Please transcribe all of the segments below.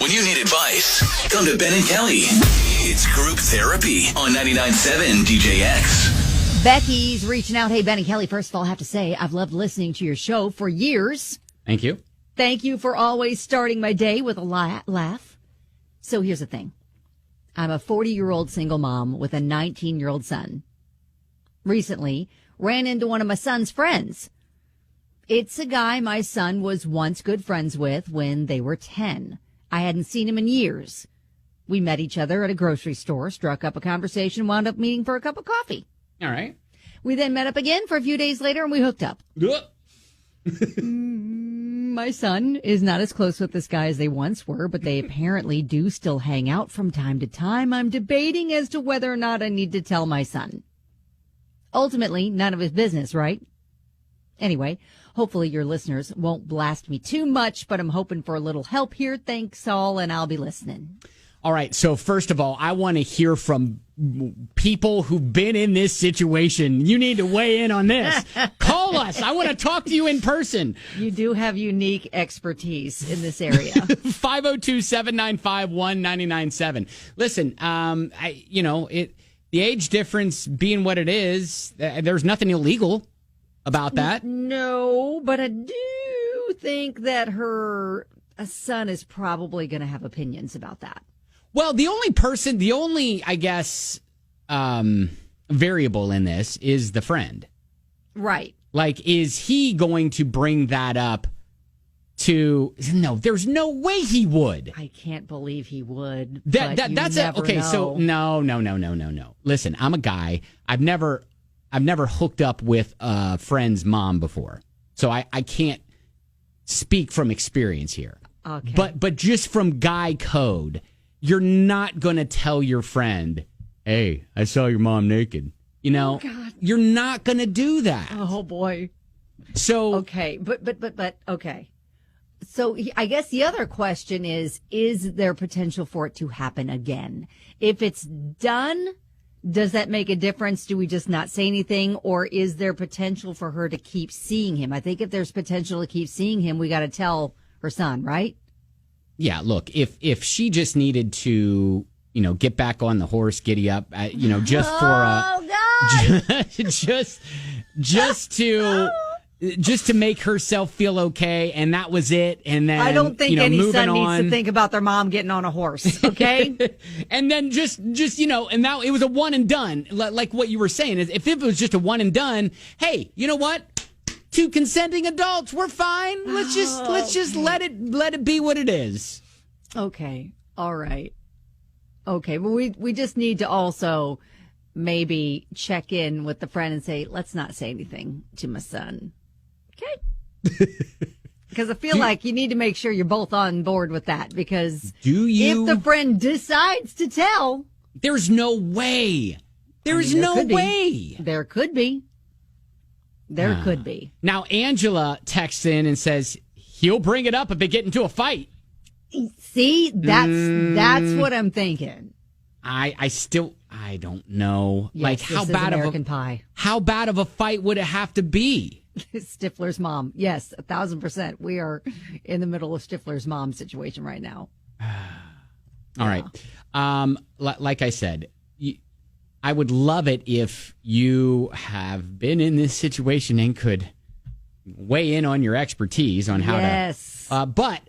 When you need advice, come to Ben and Kelly. It's group therapy on 99.7 DJX. Becky's reaching out. Hey, Ben and Kelly, first of all, I have to say, I've loved listening to your show for years. Thank you. Thank you for always starting my day with a laugh. So here's the thing. I'm a 40-year-old single mom with a 19-year-old son. Recently, ran into one of my son's friends. It's a guy my son was once good friends with when they were 10. I hadn't seen him in years. We met each other at a grocery store, struck up a conversation, wound up meeting for a cup of coffee. All right. We then met up again for a few days later, and we hooked up. My son is not as close with this guy as they once were, but they apparently do still hang out from time to time. I'm debating as to whether or not I need to tell my son. Ultimately, none of his business, right? Anyway, hopefully your listeners won't blast me too much, but I'm hoping for a little help here. Thanks all, and I'll be listening. All right. So first of all, I want to hear from people who've been in this situation. You need to weigh in on this. Call us. I want to talk to you in person. You do have unique expertise in this area. 502-795-1997. Listen, the age difference being what it is, there's nothing illegal about that. No, but I do think that her son is probably going to have opinions about that. Well, the only, I guess, variable in this is the friend. Right. Like, is he going to bring that up to... No, there's no way he would. I can't believe he would. That's it. Okay, so no. Listen, I'm a guy. I've never hooked up with a friend's mom before. So I can't speak from experience here. Okay. But just from guy code, you're not going to tell your friend, hey, I saw your mom naked. You know, you're not going to do that. Oh, boy. So. Okay. But okay. So I guess the other question is there potential for it to happen again? If it's done, does that make a difference? Do we just not say anything? Or is there potential for her to keep seeing him? I think if there's potential to keep seeing him, we got to tell her son, right? Yeah, look, if she just needed to, get back on the horse, giddy up, just for just to make herself feel okay, and that was it. And then I don't think any son needs to on. think about their mom getting on a horse, okay? And then just and now it was a one and done, like what you were saying. Is if it was just a one and done, hey, you know what? Two consenting adults, we're fine. Let's just let it be what it is. Okay. All right. Okay. Well, we just need to also maybe check in with the friend and say, let's not say anything to my son. Okay. Because I feel like you need to make sure you're both on board with that. Because if the friend decides to tell, there's no way. There could be. There could be. There could be. Now, Angela texts in and says he'll bring it up if they get into a fight. See, that's what I'm thinking. I don't know. Yes, like how bad American Pie. How bad of a fight would it have to be? Stifler's mom. Yes, 1,000%. We are in the middle of Stifler's mom situation right now. All right. Like I said, I would love it if you have been in this situation and could weigh in on your expertise on how to. But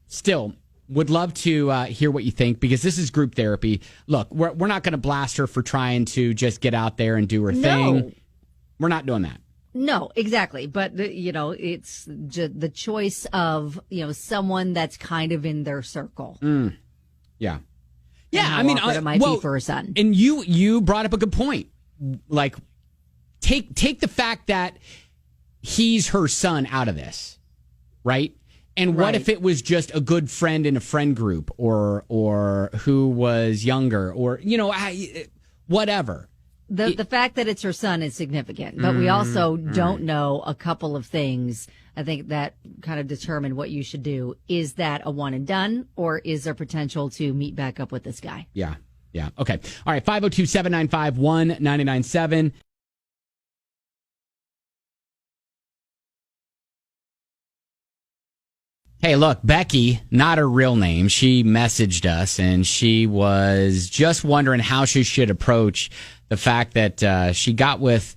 still, would love to hear what you think, because this is group therapy. Look, we're not going to blast her for trying to just get out there and do her thing. We're not doing that. No, exactly. But, it's the choice of, someone that's kind of in their circle. Yeah. Yeah, I mean, it might be for her son. And you brought up a good point. Like, take the fact that he's her son out of this, right? And what if it was just a good friend in a friend group, or who was younger, or whatever. The fact that it's her son is significant, but we also don't know a couple of things. I think that kind of determine what you should do. Is that a one and done, or is there potential to meet back up with this guy? Yeah. Okay. All right. 502-795-1997. Hey, look, Becky, not her real name. She messaged us and she was just wondering how she should approach the fact that she got with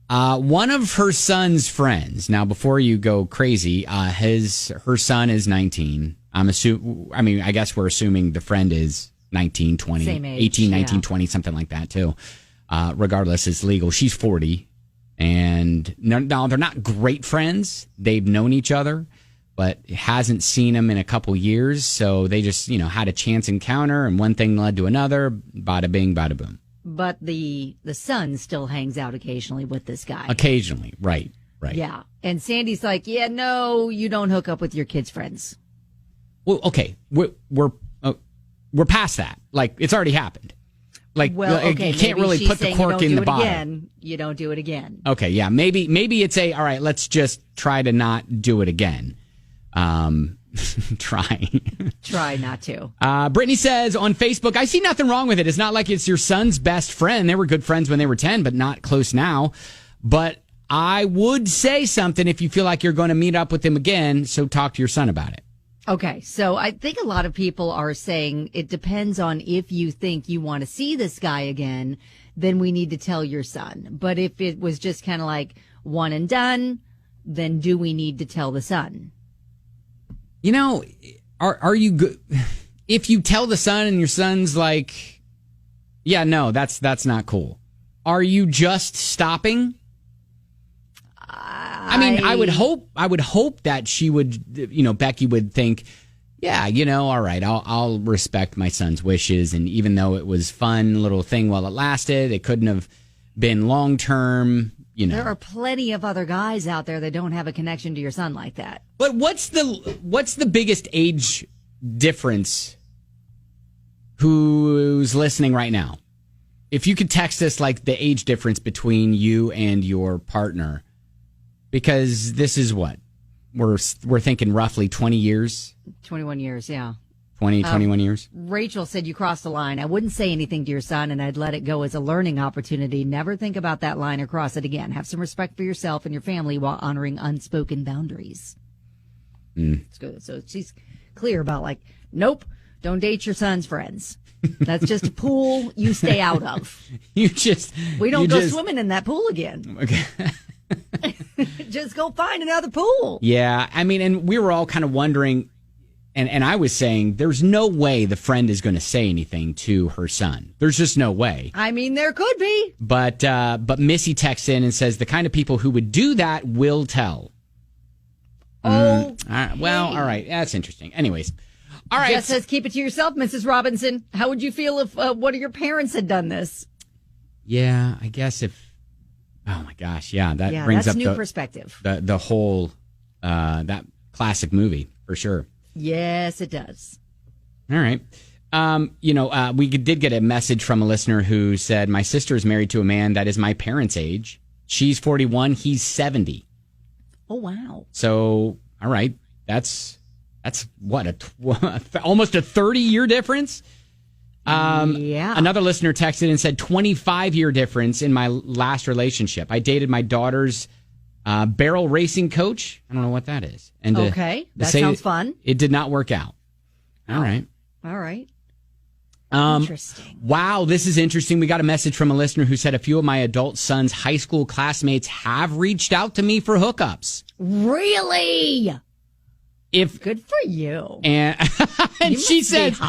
one of her son's friends. Now, before you go crazy, her son is 19. I guess we're assuming the friend is 19, 20, Same age, 18, 19, yeah. 20, something like that too. Regardless, it's legal. She's 40. And no, they're not great friends. They've known each other, but hasn't seen him in a couple years. So they just, had a chance encounter and one thing led to another. Bada bing, bada boom. But the son still hangs out occasionally with this guy. Occasionally. Right. Yeah. And Sandy's like, yeah, no, you don't hook up with your kids' friends. Well, okay. We're past that. Like, it's already happened. Like, well, okay, you can't really put the cork in the bottle. You don't do it again. Okay, yeah. Maybe it's all right, let's just try to not do it again. Try not to. Brittany says on Facebook, I see nothing wrong with it. It's not like it's your son's best friend. They were good friends when they were 10, but not close now. But I would say something if you feel like you're going to meet up with him again, so talk to your son about it. Okay, so I think a lot of people are saying it depends on if you think you want to see this guy again, then we need to tell your son. But if it was just kind of like one and done, then do we need to tell the son? Are you good? If you tell the son and your son's like, yeah, no, that's not cool. Are you just stopping? I would hope that she would, Becky would think, yeah, all right, I'll respect my son's wishes. And even though it was fun little thing while it lasted, it couldn't have been long term. There are plenty of other guys out there that don't have a connection to your son like that. But what's the biggest age difference? Who's listening right now? If you could text us like the age difference between you and your partner. Because this is what we're thinking roughly 20 years. 21 years, yeah. 21 years. Rachel said you crossed the line. I wouldn't say anything to your son, and I'd let it go as a learning opportunity. Never think about that line or cross it again. Have some respect for yourself and your family while honoring unspoken boundaries. It's good. So she's clear about nope, don't date your son's friends. That's just a pool you stay out of. We don't go swimming in that pool again. Okay. Just go find another pool. Yeah, and we were all kind of wondering, and I was saying, there's no way the friend is going to say anything to her son. There's just no way. There could be. But Missy texts in and says the kind of people who would do that will tell. Oh, well, all right, that's interesting. Anyways, all right. Jess says keep it to yourself, Mrs. Robinson. How would you feel if one of your parents had done this? Yeah, I guess if. Oh my gosh, yeah, that brings that's up new perspective. The whole that classic movie for sure. Yes, it does. All right. We did get a message from a listener who said, my sister is married to a man that is my parents' age. She's 41, he's 70. Oh, wow. So, all right, that's what, almost a 30-year difference? Yeah. Another listener texted and said 25-year difference in my last relationship. I dated my daughter's barrel racing coach. I don't know what that is. And okay, that sounds fun. It did not work out. All right. Interesting. Wow, this is interesting. We got a message from a listener who said a few of my adult son's high school classmates have reached out to me for hookups. Really? Good for you. And she says,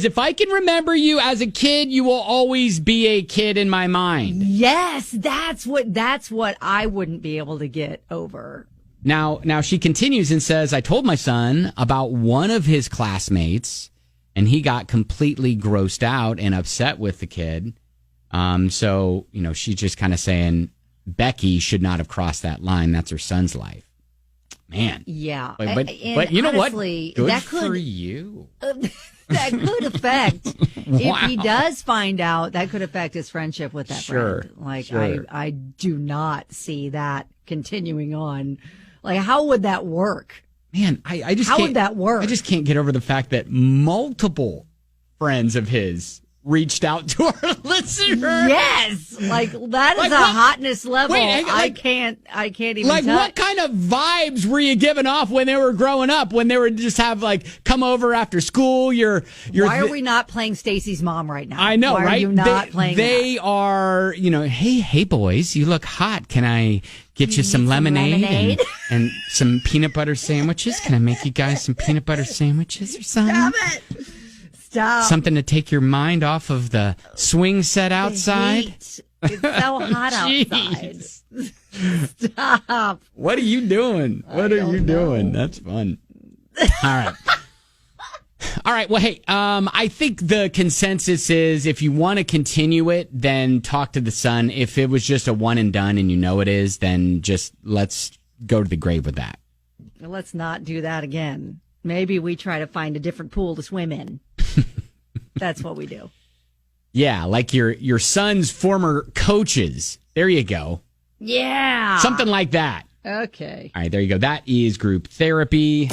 if I can remember you as a kid, you will always be a kid in my mind. Yes, that's what I wouldn't be able to get over. Now she continues and says, I told my son about one of his classmates, and he got completely grossed out and upset with the kid. So she's just kind of saying Becky should not have crossed that line. That's her son's life. Man. Yeah. But you know honestly, what? Good that for you. That could affect, Wow. if he does find out, that could affect his friendship with that friend. I do not see that continuing on. How would that work? Man, I just How can't, would that work? I just can't get over the fact that multiple friends of his reached out to our listener. Yes, like that is Like a what? hotness level. Wait, I can't even. Like, touch. what kind of vibes were you giving off when they were growing up? When they were just have like come over after school? Why are we not playing Stacy's mom right now? I know, Why right? Are you not playing? They are, hey boys, you look hot. Can I get you some lemonade? And some peanut butter sandwiches? Can I make you guys some peanut butter sandwiches or something? Stop it! Stop. Something to take your mind off of the swing set outside. It's so hot outside. Stop. What are you doing? What are you doing? That's fun. All right. All right. Well, hey, I think the consensus is if you want to continue it, then talk to the son. If it was just a one and done and you know it is, then just let's go to the grave with that. Let's not do that again. Maybe we try to find a different pool to swim in. That's what we do. Yeah, like your son's former coaches. There you go. Yeah. Something like that. Okay. All right, there you go. That is group therapy.